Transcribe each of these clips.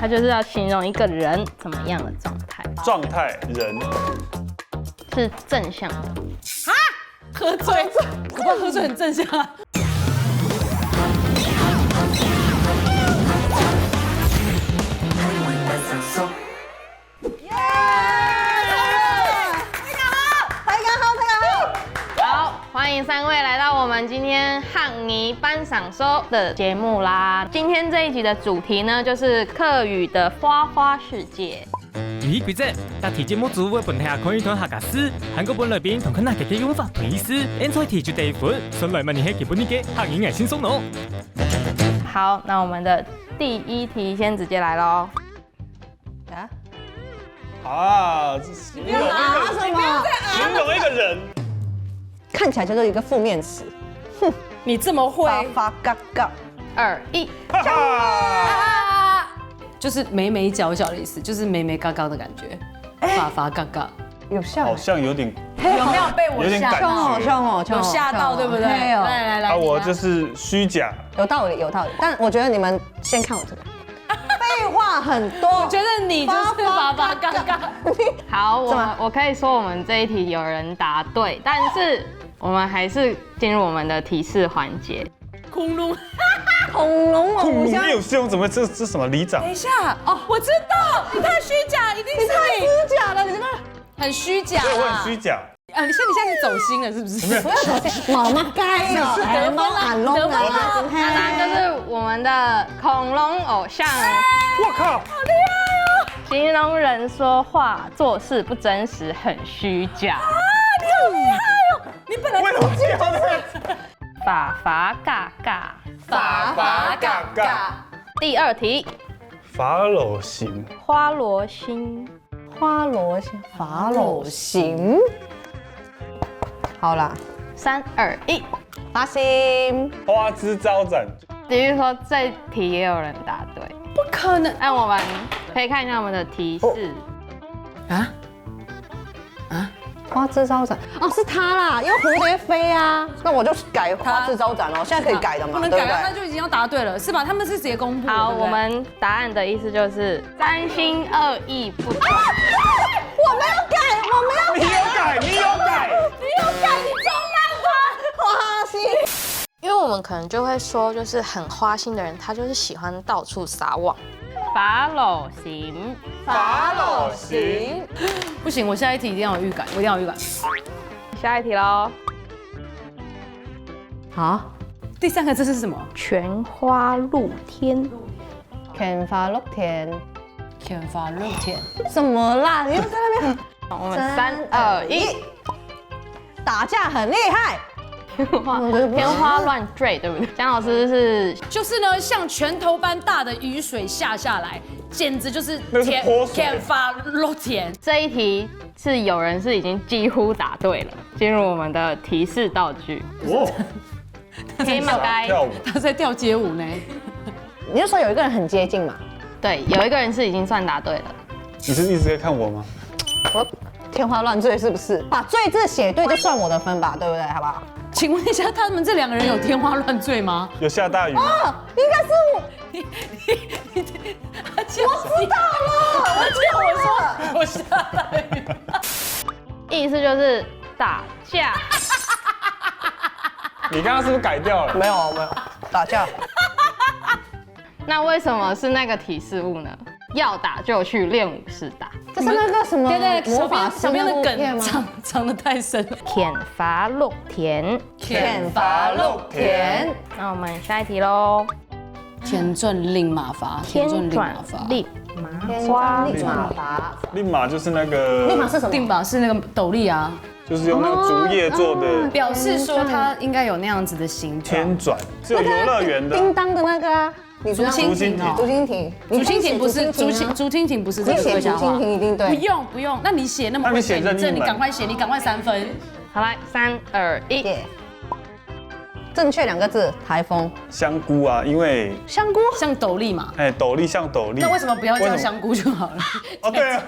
它就是要形容一个人怎么样的状态，状态人是正向的。啊，喝醉，我不知道喝醉很正向啊。好，欢迎3位来到我们今天汉尼班赏收的节目啦。今天这一集的主题呢，就是客语的花花世界。游戏规則：答題節目組會本下可以同下格斯，韓國本裏邊同佢那嘅用法同意思，現在題就第一款，上來問你係基本啲嘅客語係輕鬆咯。好，那我们的第一题先直接来喽。形容一个人，看起来就是一个负面词。你这么会，发嘎嘎。 2、1，哈哈，就是眉眉角角的意思，就是眉眉嘎嘎的感觉，发发嘎嘎。有像好像有点有没有被我有点感吓到？觉。像哦，有吓到对不对？对哦，来，我就是虚假，有道理有道理。但我觉得你们先看我这个，废话很多。我觉得你就是发发嘎嘎。好，我可以说我们这一题有人答对，但是我们还是进入我们的提示环节。恐龙。恐龙偶像没有用，怎么这什么里长等？一下哦，我知道，你太虚假，一定是你虚假了，你真的很虚假对，我啦很虚假。啊！你现在是走心了是不是？妈妈该了，得分啦得分啦那当然就是我们的恐龙偶像。我靠，形容人说话做事不真实，很虚假。你本来为什么这样子？法法嘎嘎。发发嘎嘎。第2题，法老型，花螺星。花螺形、法老型。好啦3、2、1。发型。花枝招展，比如说这题也有人答对，不可能那我们可以看一下我们的提示。啊！花枝招展哦，是它啦，因为蝴蝶飞啊，那我就改花枝招展哦，现在可以改的嘛，对不不能改了，那对？就已经要答对了，是吧？他们是直接公布。好，对不对我们答案的意思就是3心2意不专。我没有改，我没有你有改，你有改，花心。因为我们可能就会说，就是很花心的人，他就是喜欢到处撒网。法老型，法老型，不行，我下一题一定要有预感，我一定要有预感。下一题喽。好，第3个字是什么？全花露天。天发露天，天发露天。什么啦？你又在那边我们3、2、1，打架很厉害。天花乱坠，对不对？江老师是就是呢，像拳头般大的雨水下来，简直就是那是泼水天发露天。这一题是有人是已经几乎答对了。进入我们的提示道具，哦，黑马该。跳舞，他在跳街舞呢。你就说有一个人很接近嘛？对，有一个人是已经算答对了。你是一直在看我吗？我天花乱坠是不是？把“坠”字写对就算我的分吧，对不对？好不好？请问一下，他们这2个人有天花乱坠吗？有下大雨吗？哦，应该是我。我知道了，我下大雨。意思就是打架。你刚刚是不是改掉了？没有打架。那为什么是那个提示物呢？要打就去练武士打。这是那个什么对，魔法师小编的那部片梗吗？藏得太深。舔发露田。天发露天，那我们下一题喽。天转令马发，天转令麻花立马法。立马就是那个，立马是什么？定吧是那个斗笠啊，就是用那个竹叶做的表示说他应该有那样子的形状。天转，是有游乐园的。叮当的那个啊，你知道吗竹蜻蜓哦竹蜻蜓，竹蜻蜓不是竹竹蜻蜓不是这个你写竹客家话蜻蜓一定对。不用，那你写那么那你会写，这你写任意门赶快写，你赶快3分。好来，3、2、1。耶正确2个字，台风。香菇啊，因为香菇。像斗笠嘛，斗笠像斗笠。那为什么不要为什么叫香菇就好了？哦，对啊，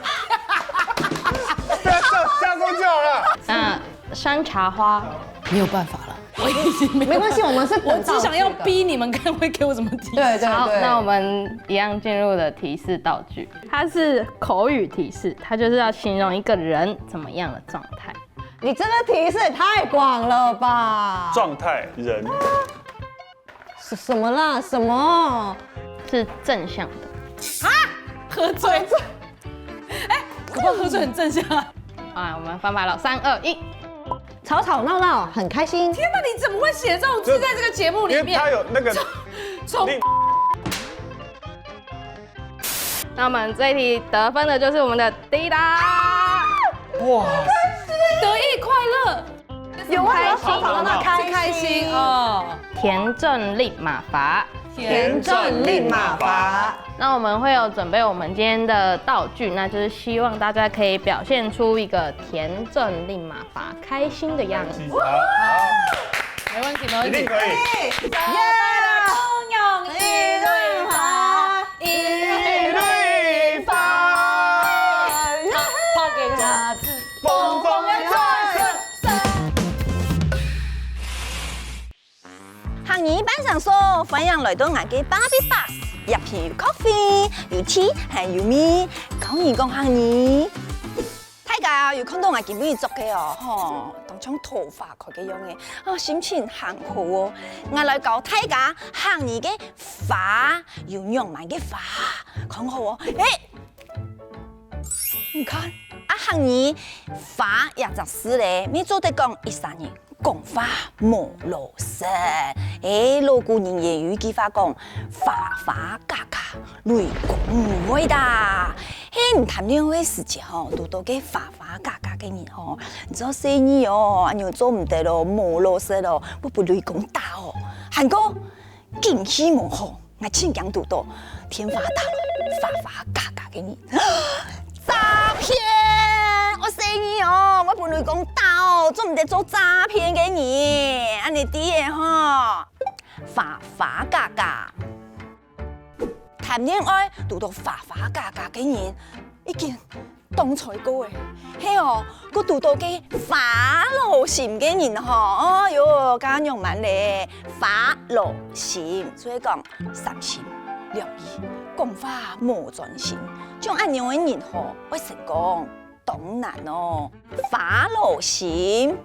对啊，叫香菇就好了。山茶花。没有办法了，我已经没没关系，我们是我等道具只想要的。逼你们看会给我什么提示。对对好，对。那我们一样进入的提示道具，它是口语提示，它就是要形容一个人怎么样的状态。你这个提示也太广了吧？状态人是什么啦？什么？是正向的。喝醉。哎，我不喝醉很正向啊。啊，我们翻牌了，3、2、1。吵吵闹闹，很开心。天哪，你怎么会写这种字在这个节目里面？因为他有那个从那我们这一题得分的就是我们的滴答。哇，得意快乐，有啊，开心吵吵闹闹，开心哦。田震令马伐。田震令马伐。那我们会有准备我们今天的道具，那就是希望大家可以表现出一个田震令马伐开心的样子。没问题，没问题。一定可以。通用一律法，一律法。抛给他字，风风行业班上說，歡迎來到我嘅 Barbie Bus，入邊有 coffee， 有 tea， 還有米，講義講行業。大家有看到我今日做嘅哦，吼，當將頭髮佢嘅樣嘅，啊心情很好哦。我來教大家行業嘅法，要用埋嘅法，講好哦。你看啊，行業法也就是咧，咩做得講一三年。講法無路實，老古人言語句話講法法價價，雷公唔會da。唔談戀愛時節吼，遇到嘅法法價價嘅人吼，做生意哦，阿娘做唔得咯，無路實咯，不雷公打哦。韓國景氣無好，我親講遇到天花打落，法法價價嘅人。詐騙！我生意哦，我本來講到，做唔得做詐騙嘅人，安尼啲嘢吼，法法價價，談戀愛遇到法法價價嘅人，已經當菜糕誒，係哦，個遇到嘅法老禪嘅人吼，哦喲，咁用慢咧，法老禪，所以講三心兩意，講法無專心，將安樣嘅人吼，會成功。當然哦，法老禪，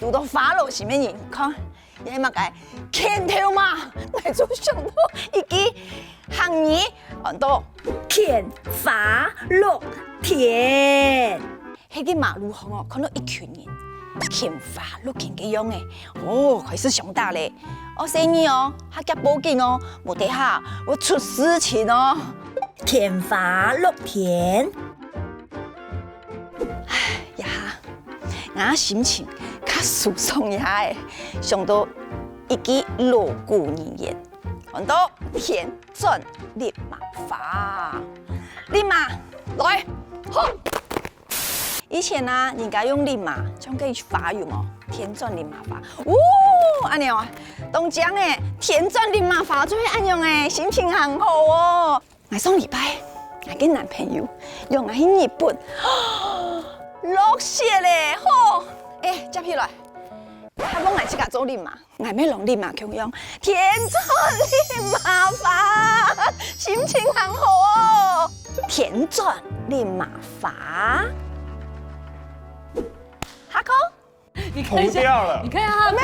遇到法老禪嘅人，看你乜嘅牽頭嘛，我就想到一句行業，講到牽法落田，喺個馬路上哦，看到一群人牽法落田嘅樣嘅，哦，開始想大咧，我生意哦，他夾報警哦，冇得下，我出事情哦，牽法落田。我心情較舒暢一下誒，想到一句老古人言，講到田震令馬伐，令馬來，好。以前啊，人家用令馬將佢發用哦，田震令馬伐，哦，安尼哦，當講誒，田震令馬伐最安用誒，心情很好哦。我上禮拜，我嘅男朋友用我去日本。落雪咧，好，接起來，他講我自家做令馬，我咩用令馬強用，田震令馬伐，心情很好哦，田震令馬伐，哈口，你看一下涂掉了你看一下他的，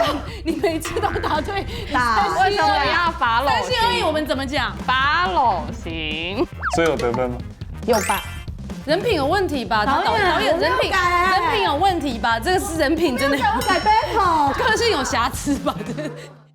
你每次都答对，为什么要法老3心2意我们怎么讲？法老行。所以有得分吗？有吧？人品有问题吧？导演人品有问题吧？这个是人品真的我改 battle。个性有瑕疵吧？